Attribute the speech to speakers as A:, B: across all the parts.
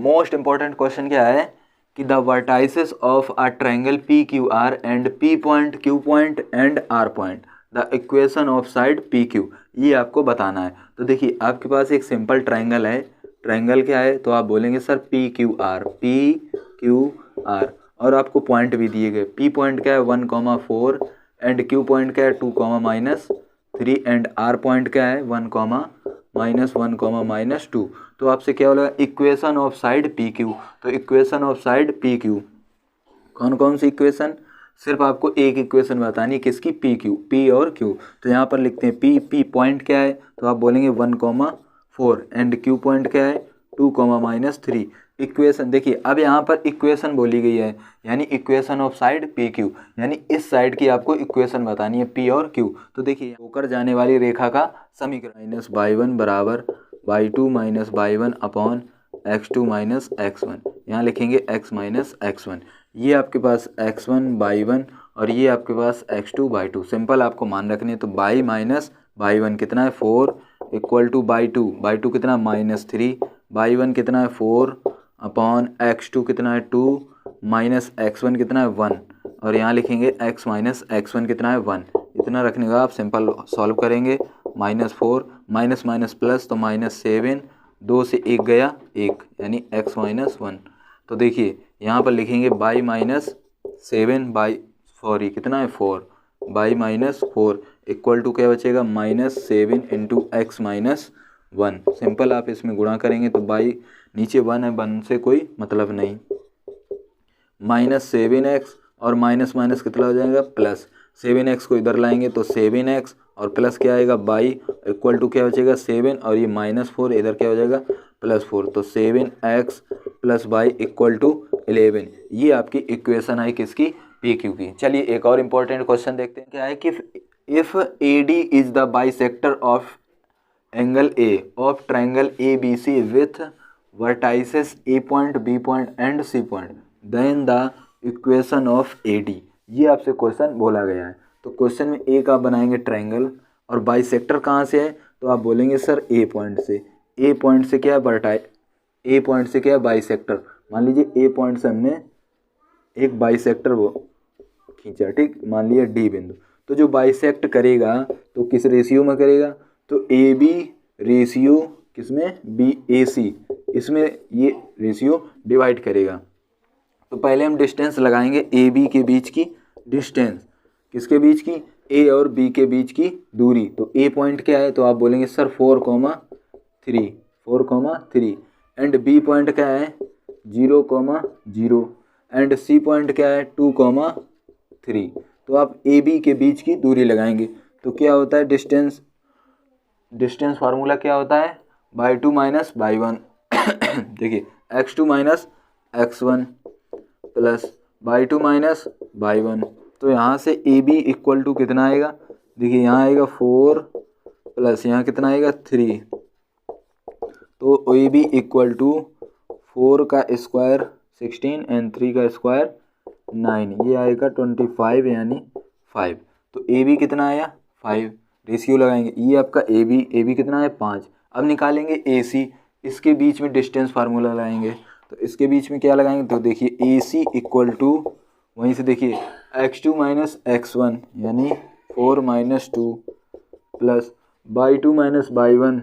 A: Most important question क्या है कि the vertices of a triangle P Q R and P point Q point and R point the equation of side P Q, ये आपको बताना है। तो देखिए आपके पास एक सिंपल ट्रायंगल है, ट्रायंगल क्या है तो आप बोलेंगे सर पी क्यू आर, और आपको पॉइंट भी दिए गए। पी पॉइंट क्या है 1,4 एंड क्यू पॉइंट क्या है 2,-3 एंड आर पॉइंट क्या है 1,-1,-2। तो आपसे क्या बोलेगा equation of side P q. तो equation of side P q कौन कौन सी इक्वेशन, सिर्फ आपको एक इक्वेशन बतानी है किसकी, पी क्यू, पी और क्यू। तो यहाँ पर लिखते हैं पी पॉइंट क्या है तो आप बोलेंगे 1,4 एंड क्यू पॉइंट क्या है 2,-3। इक्वेशन देखिए अब यहाँ पर इक्वेशन बोली गई है, यानी equation of side P Q, यानी इस साइड की आपको इक्वेशन बतानी है पी और क्यू। तो देखिए होकर जाने वाली रेखा का समीकरण -y1 बराबर y2 - y1 upon x2 - x1, यहाँ लिखेंगे x - x1। ये आपके पास x1 y1 और ये आपके पास x2 y2। सिंपल आपको मान रखने, तो y माइनस y1 कितना है 4 इक्वल टू y2 कितना -3, y1 कितना है 4 अपॉन x2 कितना है 2 माइनस x1 कितना है 1, और यहाँ लिखेंगे x माइनस x1 कितना है 1। इतना रखने का आप सिंपल सॉल्व करेंगे, -4 माइनस माइनस प्लस तो -7, 2 से 1 गया 1 यानी x माइनस 1। तो देखिए यहाँ पर लिखेंगे y माइनस 7 कितना है 4, y माइनस 4 इक्वल टू क्या बचेगा -7 इंटू x माइनस 1। सिंपल आप इसमें गुणा करेंगे तो y नीचे 1 है, 1 से कोई मतलब नहीं, -7x और माइनस माइनस कितना हो जाएगा प्लस, 7x को इधर लाएंगे तो 7x और प्लस क्या आएगा y इक्वल टू क्या बचेगा 7 और ये -4 इधर क्या हो जाएगा +4, तो 7x plus y equal to 11। ये आपकी इक्वेशन है किसकी, पी क्यू की। चलिए एक और इम्पोर्टेंट क्वेश्चन देखते हैं, क्या है कि if A D is the bisector of angle A of triangle A B C with vertices A point B point and C point then the equation of A D. ये आपसे question बोला गया है। तो क्वेश्चन में ए का बनाएंगे triangle और बाइसेक्टर कहाँ से है तो आप बोलेंगे सर ए पॉइंट से। ए पॉइंट से क्या है ए पॉइंट से क्या है बाइसेक्टर। मान लीजिए ए पॉइंट से हमने एक बाइसेक्टर वो खींचा, ठीक, मान लिया डी बिंदु। तो जो बाइसेक्ट करेगा तो किस रेशियो में करेगा, तो ए बी रेशियो किसमें बी ए सी, इसमें ये रेशियो डिवाइड करेगा। तो पहले हम डिस्टेंस लगाएंगे ए बी के बीच की डिस्टेंस, किसके बीच की, ए और बी के बीच की दूरी। तो ए पॉइंट क्या है तो आप बोलेंगे सर 4,3 एंड बी पॉइंट क्या है 0,0 एंड सी पॉइंट क्या है 2,3। तो आप ए बी के बीच की दूरी लगाएंगे तो क्या होता है डिस्टेंस फार्मूला क्या होता है y2 माइनस y1 देखिए x2 minus x1 plus y2 minus y1। तो यहाँ से ए बी इक्वल टू कितना आएगा, देखिए यहाँ आएगा 4 प्लस यहाँ कितना आएगा 3, तो ए बी इक्वल टू 4 का स्क्वायर 16 एंड 3 का स्क्वायर 9, ये आएगा 25 यानी 5। तो ए बी कितना आया 5, रेशियो लगाएंगे, ये आपका ए बी कितना है 5। अब निकालेंगे ए सी, इसके बीच में डिस्टेंस फार्मूला लगाएंगे। तो इसके बीच में क्या लगाएंगे तो देखिए ए सी इक्वल टू वहीं से देखिए x2 माइनस x1 यानी 4 minus 2 plus y2 minus y1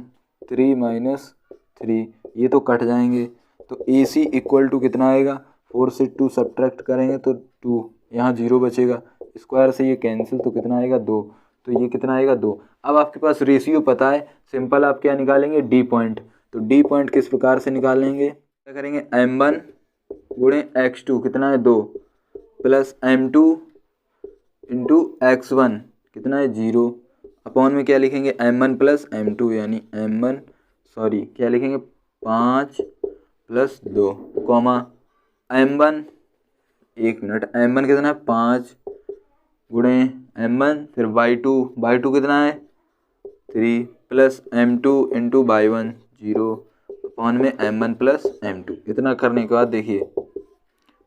A: 3 minus 3, ये तो कट जाएंगे। तो ए सी इक्वल टू कितना आएगा, 4 से 2 सब्ट्रैक्ट करेंगे तो 2, यहाँ 0 बचेगा, स्क्वायर से ये कैंसिल तो कितना आएगा 2, तो ये कितना आएगा 2। अब आपके पास रेशियो पता है, सिंपल आप क्या निकालेंगे डी पॉइंट। तो डी पॉइंट किस प्रकार से निकालेंगे, क्या करेंगे m1 गुणे x2 कितना है 2 प्लस m2 इंटू x1 कितना है 0 अपॉन में क्या लिखेंगे m1 प्लस m2 यानी क्या लिखेंगे 5 प्लस 2 कॉमा m1, एक मिनट, m1 कितना है 5 गुणे m1 फिर y2 कितना है 3 plus m2 into y1 0 upon में m1 प्लस m2। इतना करने के बाद देखिए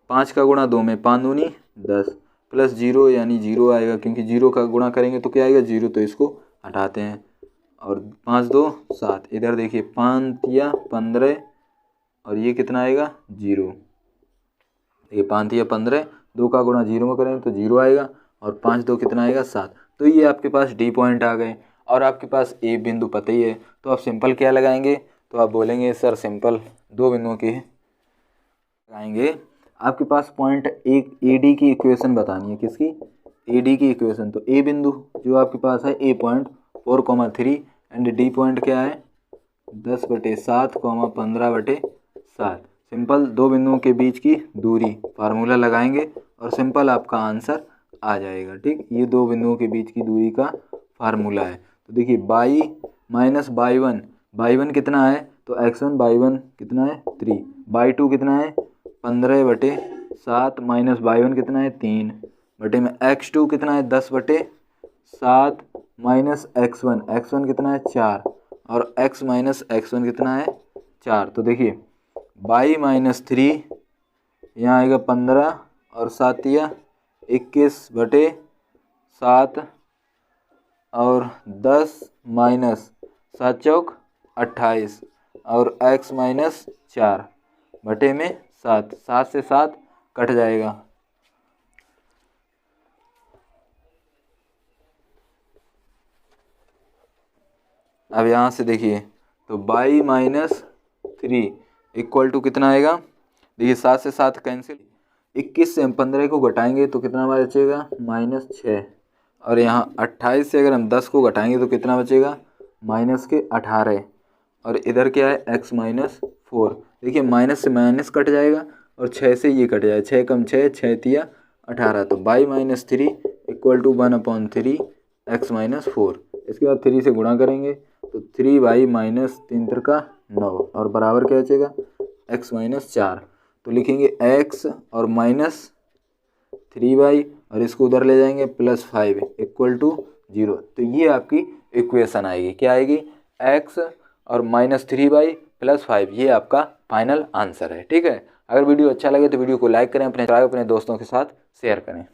A: 5 का गुणा 2 में 5 दूनी 10 प्लस 0 यानी 0 आएगा, क्योंकि 0 का गुणा करेंगे तो क्या आएगा 0, तो इसको हटाते हैं और 5 2 7। इधर देखिए 5 या 15 और ये कितना आएगा 0। ये 5 या 15, 2 का गुणा 0 में करें तो 0 आएगा और 5 2 कितना आएगा 7। तो ये आपके पास डी पॉइंट आ गए और आपके पास ए बिंदु पता ही है। तो आप सिंपल क्या लगाएंगे, तो आप बोलेंगे सर सिंपल 2 बिंदुओं की लगाएंगे। आपके पास पॉइंट एक ए डी की इक्वेशन बतानी है, किसकी, ए डी की इक्वेशन। तो ए बिंदु जो आपके पास है ए पॉइंट 4,3 एंड डी पॉइंट क्या है 10/7, 15/7। सिंपल 2 बिंदुओं के बीच की दूरी फार्मूला लगाएंगे और सिंपल आपका आंसर आ जाएगा। ठीक, ये 2 बिंदुओं के बीच की दूरी का फार्मूला है। तो देखिए बाई माइनस बाई वन कितना है, तो x1 बाई 1 कितना है 3, बाई 2 कितना है 15/7 माइनस बाई 1 कितना है 3 बटे में x2 कितना है 10/7 माइनस x1 कितना है 4 और x माइनस x1 कितना है 4। तो देखिए बाई माइनस 3 यहाँ आएगा 15 और 7 या 21/7 और 10 माइनस 7 चौक 28 और x माइनस 4 बटे में 7, 7 से 7 कट जाएगा। अब यहाँ से देखिए तो बाई माइनस 3 इक्वल टू कितना आएगा, देखिए 7 से 7 कैंसिल, 21 से हम 15 को घटाएंगे तो कितना बचेगा -6 और यहाँ 28 से अगर हम 10 को घटाएंगे तो कितना बचेगा -18 और इधर क्या है x -4। देखिए माइनस से माइनस कट जाएगा और 6 से ये कट जाएगा, 6 कम 6, 6 तिया 18। तो बाई -3 इक्वल टू 1/3 x -4। इसके बाद 3 से गुणा करेंगे तो 3 बाई -3 3 9 और बराबर क्या बचेगा x -4। तो लिखेंगे x और -3 और इसको उधर ले जाएंगे +5 इक्वल टू 0। तो ये आपकी इक्वेशन आएगी, क्या आएगी x और -3 +5, ये आपका फाइनल आंसर है। ठीक है, अगर वीडियो अच्छा लगे तो वीडियो को लाइक करें, अपने दोस्तों के साथ शेयर करें।